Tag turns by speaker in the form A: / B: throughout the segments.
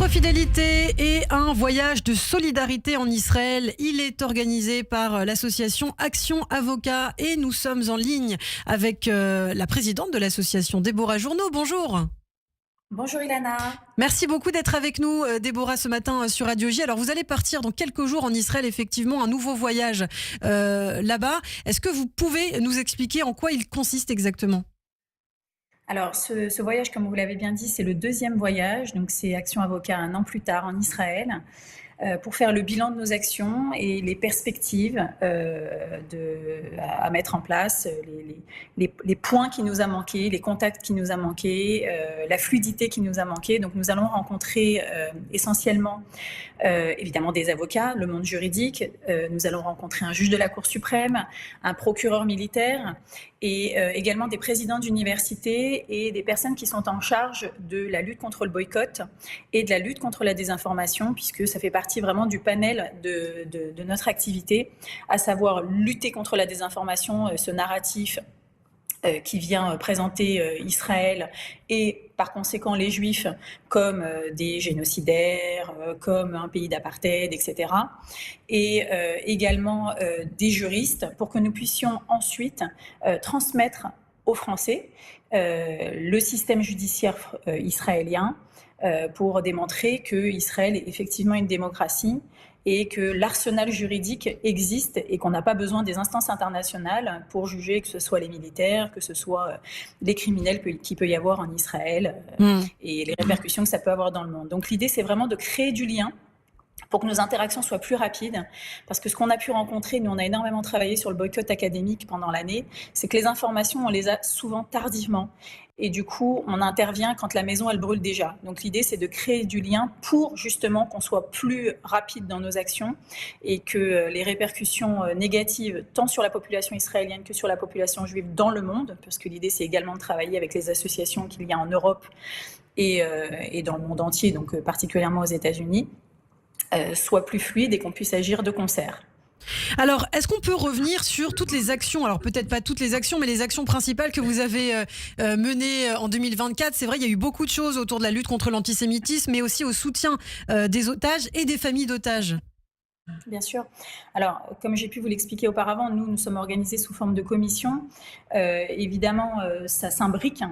A: Votre fidélité et un voyage de solidarité en Israël. Il est organisé par l'association Action Avocat et nous sommes en ligne avec la présidente de l'association, Déborah Journeau. Bonjour.
B: Bonjour Ilana.
A: Merci beaucoup d'être avec nous, Déborah, ce matin sur Radio J. Alors, vous allez partir dans quelques jours en Israël, effectivement, un nouveau voyage là-bas. Est-ce que vous pouvez nous expliquer en quoi il consiste exactement ?
B: Alors, ce voyage, comme vous l'avez bien dit, c'est le deuxième voyage. Donc, c'est Action Avocat un an plus tard en Israël pour faire le bilan de nos actions et les perspectives à mettre en place, les points qui nous a manqué, les contacts qui nous a manqué, la fluidité qui nous a manqué. Donc, nous allons rencontrer essentiellement, évidemment, des avocats, le monde juridique. Nous allons rencontrer un juge de la Cour suprême, un procureur militaire et également des présidents d'universités et des personnes qui sont en charge de la lutte contre le boycott et de la lutte contre la désinformation, puisque ça fait partie vraiment du panel de notre activité, à savoir lutter contre la désinformation, ce narratif qui vient présenter Israël et par conséquent les Juifs comme des génocidaires, comme un pays d'apartheid, etc. Et également des juristes pour que nous puissions ensuite transmettre aux Français le système judiciaire israélien pour démontrer que Israël est effectivement une démocratie et que l'arsenal juridique existe et qu'on n'a pas besoin des instances internationales pour juger que ce soit les militaires, que ce soit les criminels qu'il peut y avoir en Israël et les répercussions que ça peut avoir dans le monde. Donc l'idée, c'est vraiment de créer du lien pour que nos interactions soient plus rapides, parce que ce qu'on a pu rencontrer, nous on a énormément travaillé sur le boycott académique pendant l'année, c'est que les informations, on les a souvent tardivement, et du coup on intervient quand la maison elle brûle déjà. Donc l'idée c'est de créer du lien pour justement qu'on soit plus rapide dans nos actions, et que les répercussions négatives, tant sur la population israélienne que sur la population juive dans le monde, parce que l'idée c'est également de travailler avec les associations qu'il y a en Europe et dans le monde entier, donc particulièrement aux États-Unis, soit plus fluide et qu'on puisse agir de concert.
A: Alors, est-ce qu'on peut revenir sur toutes les actions, alors peut-être pas toutes les actions, mais les actions principales que vous avez menées en 2024 ? C'est vrai, il y a eu beaucoup de choses autour de la lutte contre l'antisémitisme, mais aussi au soutien des otages et des familles d'otages.
B: Bien sûr. Alors, comme j'ai pu vous l'expliquer auparavant, nous sommes organisés sous forme de commission. Évidemment, ça s'imbrique.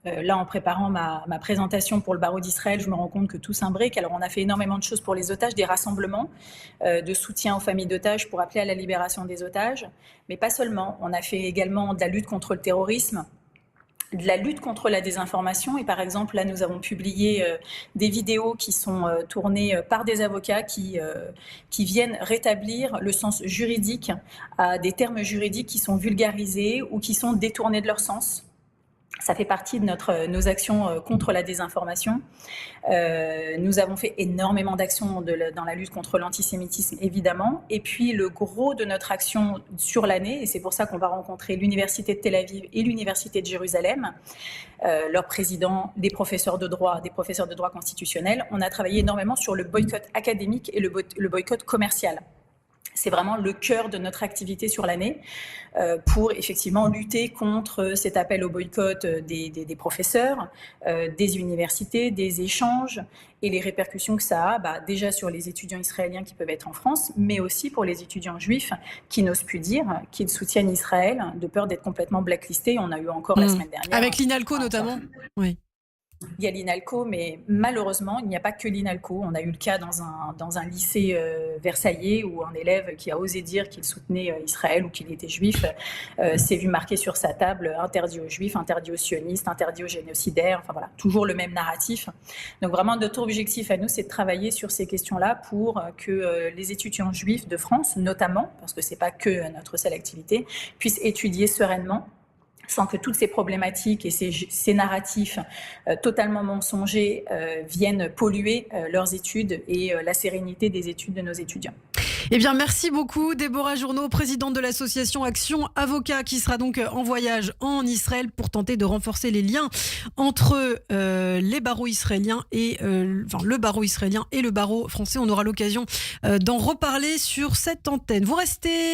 B: Là, en préparant ma présentation pour le barreau d'Israël, je me rends compte que tout s'imbrique. Alors, on a fait énormément de choses pour les otages, des rassemblements de soutien aux familles d'otages pour appeler à la libération des otages. Mais pas seulement. On a fait également de la lutte contre le terrorisme, de la lutte contre la désinformation. Et par exemple, là, nous avons publié des vidéos qui sont tournées par des avocats qui viennent rétablir le sens juridique à des termes juridiques qui sont vulgarisés ou qui sont détournés de leur sens. Ça fait partie de nos actions contre la désinformation. Nous avons fait énormément d'actions dans la lutte contre l'antisémitisme, évidemment. Et puis, le gros de notre action sur l'année, et c'est pour ça qu'on va rencontrer l'Université de Tel Aviv et l'Université de Jérusalem, leurs présidents, des professeurs de droit constitutionnel. On a travaillé énormément sur le boycott académique et le boycott commercial. C'est vraiment le cœur de notre activité sur l'année pour effectivement lutter contre cet appel au boycott des professeurs, des universités, des échanges et les répercussions que ça a déjà sur les étudiants israéliens qui peuvent être en France, mais aussi pour les étudiants juifs qui n'osent plus dire qu'ils soutiennent Israël de peur d'être complètement blacklistés. On a eu encore la semaine dernière.
A: Avec l'INALCO notamment. Oui.
B: Il y a l'INALCO, mais malheureusement, il n'y a pas que l'INALCO. On a eu le cas dans un lycée versaillais où un élève qui a osé dire qu'il soutenait Israël ou qu'il était juif s'est vu marqué sur sa table interdit aux juifs, interdit aux sionistes, interdit aux génocidaires. Enfin voilà, toujours le même narratif. Donc vraiment, notre objectif à nous, c'est de travailler sur ces questions-là pour que les étudiants juifs de France, notamment, parce que c'est pas que notre seule activité, puissent étudier sereinement, sans que toutes ces problématiques et ces narratifs totalement mensongers viennent polluer leurs études et la sérénité des études de nos étudiants.
A: Eh bien, merci beaucoup, Déborah Journeau, présidente de l'association Action Avocat, qui sera donc en voyage en Israël pour tenter de renforcer les liens entre les barreaux israéliens et le barreau israélien et le barreau français. On aura l'occasion d'en reparler sur cette antenne. Vous restez